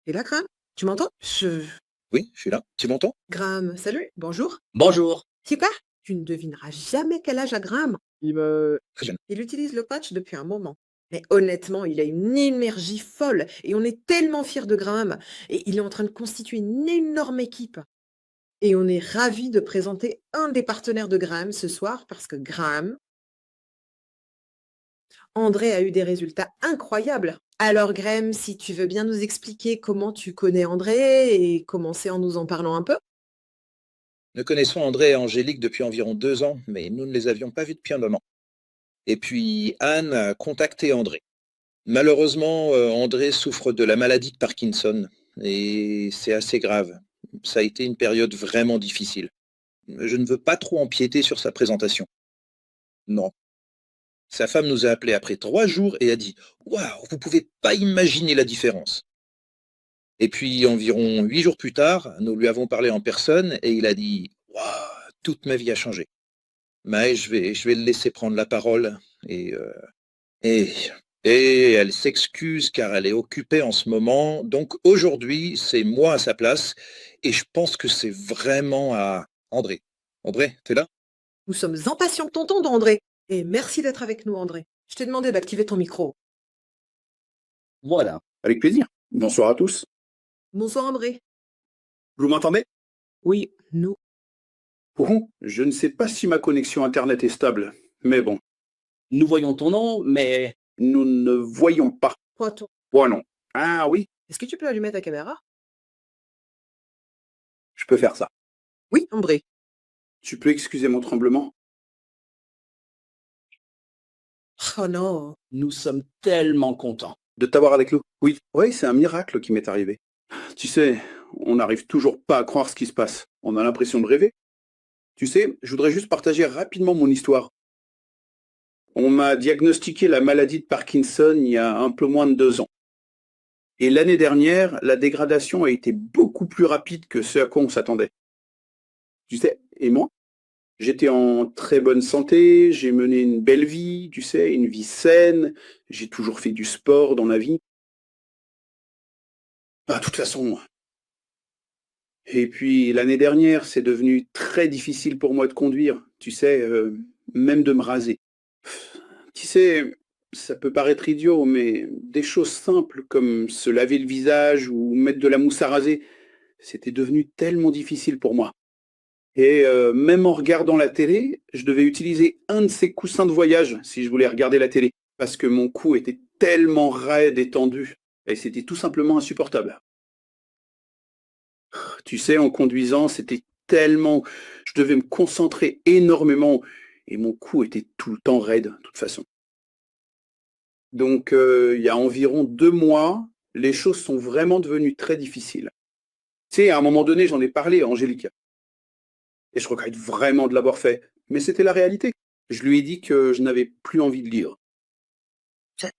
Et là, Graham, tu m'entends? Oui, je suis là. Tu m'entends? Graham, salut, bonjour. Bonjour. Tu sais quoi? Tu ne devineras jamais quel âge a Graham. Très jeune. Il utilise le coach depuis un moment. Mais honnêtement, il a une énergie folle et on est tellement fiers de Graham. Et il est en train de constituer une énorme équipe. Et on est ravis de présenter un des partenaires de Graham ce soir parce que Graham, André a eu des résultats incroyables. Alors Graham, si tu veux bien nous expliquer comment tu connais André et commencer en nous en parlant un peu. Nous connaissons André et Angélique depuis environ 2 ans, mais nous ne les avions pas vus depuis un moment. Et puis Anne a contacté André. Malheureusement, André souffre de la maladie de Parkinson et c'est assez grave. Ça a été une période vraiment difficile. Je ne veux pas trop empiéter sur sa présentation. Non. Sa femme nous a appelés après 3 jours et a dit: «Waouh, vous pouvez pas imaginer la différence.» Et puis environ 8 jours plus tard, nous lui avons parlé en personne et il a dit: «Waouh, toute ma vie a changé.» Mais je vais le laisser prendre la parole et heu et et elle s'excuse car elle est occupée en ce moment. Donc aujourd'hui, c'est moi à sa place et je pense que c'est vraiment à André. André, tu es là? Nous sommes impatients de t'entendre, André. Et merci d'être avec nous, André. Je t'ai demandé d'activer ton micro. Voilà, avec plaisir. Bonsoir à tous. Bonsoir, André. Vous m'entendez? Oui, nous. Bon, je ne sais pas si ma connexion Internet est stable, mais bon, Nous voyons ton nom, mais nous ne voyons pas. Attends, Bon, non. Ah oui, est-ce que tu peux allumer ta caméra? je peux faire ça. Oui, André. Tu peux excuser mon tremblement? Oh non. nous sommes tellement contents. De t'avoir avec nous? Oui. Oui, c'est un miracle qui m'est arrivé. Tu sais, on n'arrive toujours pas à croire ce qui se passe. On a l'impression de rêver. Tu sais, je voudrais juste partager rapidement mon histoire. On m'a diagnostiqué la maladie de Parkinson il y a un peu moins de 2 ans. Et l'année dernière, la dégradation a été beaucoup plus rapide que ce à quoi on s'attendait. Tu sais, et moi, j'étais en très bonne santé, j'ai mené une belle vie, tu sais, une vie saine, j'ai toujours fait du sport dans la vie. De toute façon. Et puis l'année dernière, c'est devenu très difficile pour moi de conduire, tu sais, même de me raser. Tu sais, ça peut paraître idiot, mais des choses simples comme se laver le visage ou mettre de la mousse à raser, c'était devenu tellement difficile pour moi. Et même en regardant la télé, je devais utiliser un de ces coussins de voyage si je voulais regarder la télé, parce que mon cou était tellement raide et tendu, et c'était tout simplement insupportable. Tu sais, en conduisant, c'était tellement... Je devais me concentrer énormément, et mon cou était tout le temps raide, de toute façon. Donc, il y a environ 2 mois, les choses sont vraiment devenues très difficiles. Tu sais, à un moment donné, j'en ai parlé à Angélique. Et je regrette vraiment de l'avoir fait. Mais c'était la réalité. Je lui ai dit que je n'avais plus envie de lire.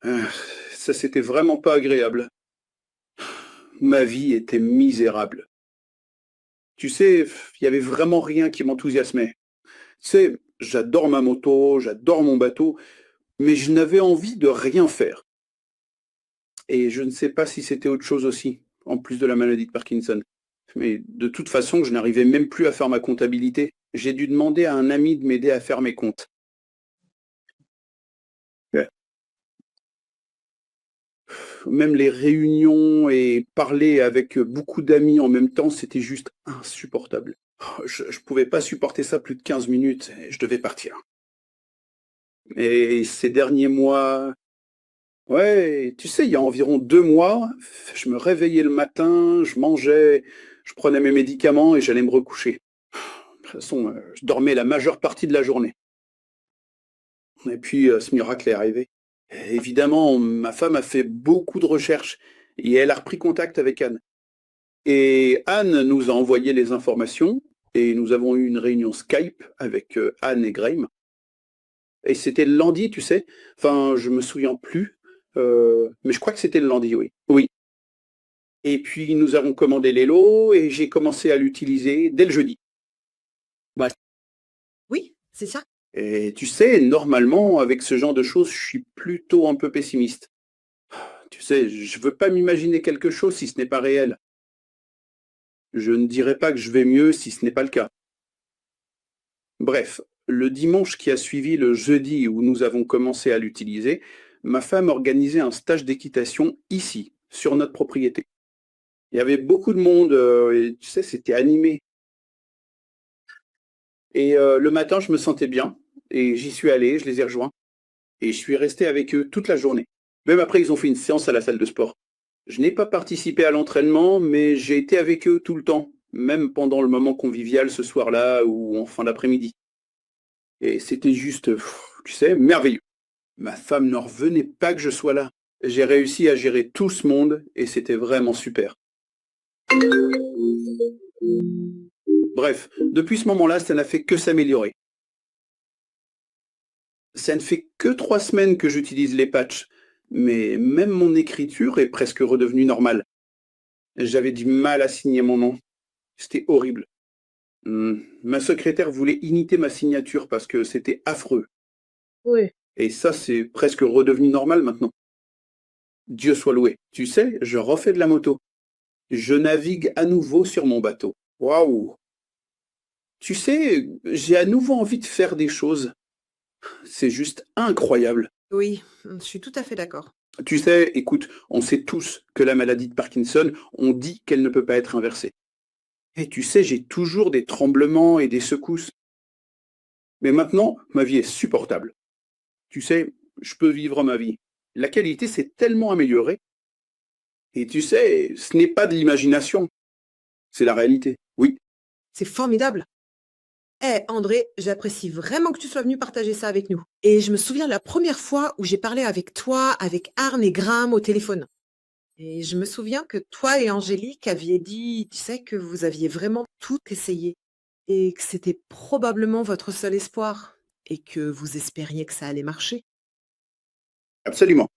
Euh, Ça, c'était vraiment pas agréable. Ma vie était misérable. Tu sais, il y avait vraiment rien qui m'enthousiasmait. Tu sais, j'adore ma moto, j'adore mon bateau, mais je n'avais envie de rien faire. Et je ne sais pas si c'était autre chose aussi, en plus de la maladie de Parkinson. Mais de toute façon, je n'arrivais même plus à faire ma comptabilité. J'ai dû demander à un ami de m'aider à faire mes comptes. Même les réunions et parler avec beaucoup d'amis en même temps, c'était juste insupportable. Je ne pouvais pas supporter ça plus de 15 minutes et je devais partir. Et ces derniers mois, ouais, tu sais, il y a environ 2 mois, je me réveillais le matin, je mangeais, je prenais mes médicaments et j'allais me recoucher. De toute façon, je dormais la majeure partie de la journée. Et puis, ce miracle est arrivé. Et évidemment, ma femme a fait beaucoup de recherches et elle a repris contact avec Anne. Et Anne nous a envoyé les informations et nous avons eu une réunion Skype avec Anne et Graeme. Et c'était le lundi, tu sais. Enfin, je me souviens plus. Mais je crois que c'était le lundi, oui. Oui. Et puis nous avons commandé les lots et j'ai commencé à l'utiliser dès le jeudi. Voilà. Oui, c'est ça. Et tu sais, normalement, avec ce genre de choses, je suis plutôt un peu pessimiste. Tu sais, je veux pas m'imaginer quelque chose si ce n'est pas réel. Je ne dirais pas que je vais mieux si ce n'est pas le cas. Bref, le dimanche qui a suivi le jeudi où nous avons commencé à l'utiliser, ma femme organisait un stage d'équitation ici, sur notre propriété. Il y avait beaucoup de monde, et tu sais, c'était animé. Et le matin, je me sentais bien, et j'y suis allé, je les ai rejoints, et je suis resté avec eux toute la journée. Même après, ils ont fait une séance à la salle de sport. Je n'ai pas participé à l'entraînement, mais j'ai été avec eux tout le temps, même pendant le moment convivial ce soir-là ou en fin d'après-midi. Et c'était juste, tu sais, merveilleux. Ma femme n'en revenait pas que je sois là. J'ai réussi à gérer tout ce monde et c'était vraiment super. Bref, depuis ce moment-là, ça n'a fait que s'améliorer. Ça ne fait que 3 semaines que j'utilise les patchs, mais même mon écriture est presque redevenue normale. J'avais du mal à signer mon nom. C'était horrible. Ma secrétaire voulait imiter ma signature parce que c'était affreux. Oui. Et ça, c'est presque redevenu normal maintenant. Dieu soit loué. Tu sais, je refais de la moto. Je navigue à nouveau sur mon bateau. Waouh! Tu sais, j'ai à nouveau envie de faire des choses. C'est juste incroyable. Oui, je suis tout à fait d'accord. Tu sais, écoute, on sait tous que la maladie de Parkinson, on dit qu'elle ne peut pas être inversée. Et tu sais, j'ai toujours des tremblements et des secousses. Mais maintenant, ma vie est supportable. Tu sais, je peux vivre ma vie. La qualité s'est tellement améliorée. Et tu sais, ce n'est pas de l'imagination, c'est la réalité. Oui, C'est formidable. Eh, André, j'apprécie vraiment que tu sois venu partager ça avec nous. Et je me souviens la première fois où j'ai parlé avec toi, avec Arne et Graham au téléphone. Et je me souviens que toi et Angélique aviez dit, tu sais, que vous aviez vraiment tout essayé. Et que c'était probablement votre seul espoir. Et que vous espériez que ça allait marcher. absolument.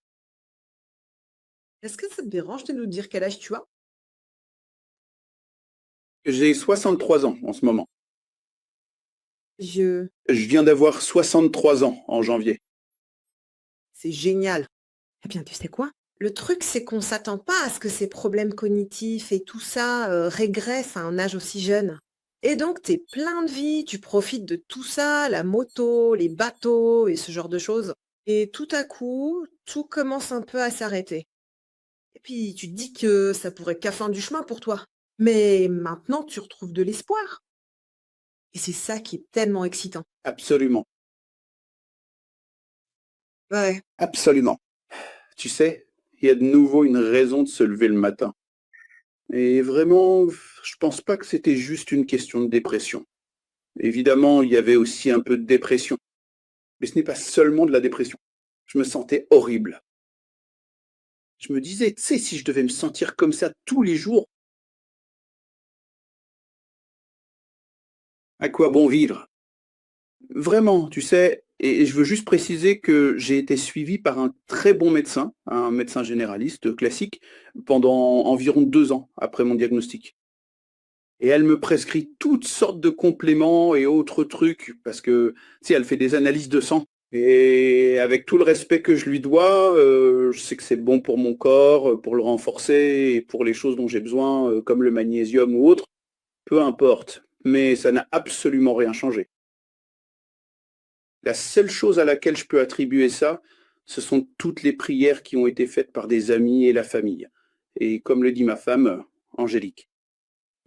Est-ce que ça te dérange de nous dire quel âge tu as? J'ai 63 ans en ce moment. Je... Je viens d'avoir 63 ans en janvier. C'est génial. Eh bien, tu sais quoi? Le truc, c'est qu'on s'attend pas à ce que ces problèmes cognitifs et tout ça régressent à un âge aussi jeune. Et donc, t'es plein de vie, tu profites de tout ça, la moto, les bateaux et ce genre de choses. Et tout à coup, tout commence un peu à s'arrêter. Et puis, tu te dis que ça pourrait qu'à fin du chemin pour toi. Mais maintenant, tu retrouves de l'espoir. Et c'est ça qui est tellement excitant. Absolument. Ouais. Absolument. Tu sais, il y a de nouveau une raison de se lever le matin. Et vraiment, je pense pas que c'était juste une question de dépression. Évidemment, il y avait aussi un peu de dépression. Mais ce n'est pas seulement de la dépression. Je me sentais horrible. Je me disais, tu sais, si je devais me sentir comme ça tous les jours, à quoi bon vivre? Vraiment, tu sais, et je veux juste préciser que j'ai été suivi par un très bon médecin, un médecin généraliste classique, pendant environ 2 ans après mon diagnostic. Et elle me prescrit toutes sortes de compléments et autres trucs parce que, tu sais, elle fait des analyses de sang. Et avec tout le respect que je lui dois, je sais que c'est bon pour mon corps, pour le renforcer et pour les choses dont j'ai besoin, comme le magnésium ou autre, peu importe. Mais ça n'a absolument rien changé. La seule chose à laquelle je peux attribuer ça, ce sont toutes les prières qui ont été faites par des amis et la famille. Et comme le dit ma femme, Angélique.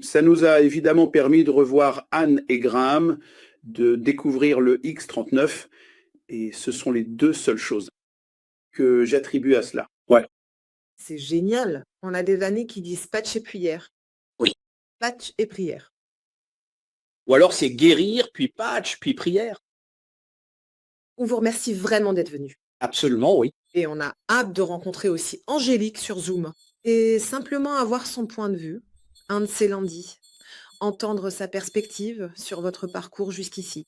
Ça nous a évidemment permis de revoir Anne et Graham, de découvrir le X39, et ce sont les deux seules choses que j'attribue à cela. Ouais. C'est génial. On a des années qui disent patch et prière. Oui. Patch et prière. Ou alors c'est guérir, puis patch, puis prière. On vous remercie vraiment d'être venu. Absolument, oui. Et on a hâte de rencontrer aussi Angélique sur Zoom. Et simplement avoir son point de vue, un de ses lundis, entendre sa perspective sur votre parcours jusqu'ici.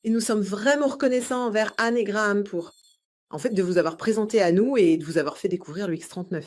Et nous sommes vraiment reconnaissants envers Anne et Graham pour, en fait, de vous avoir présenté à nous et de vous avoir fait découvrir le X39.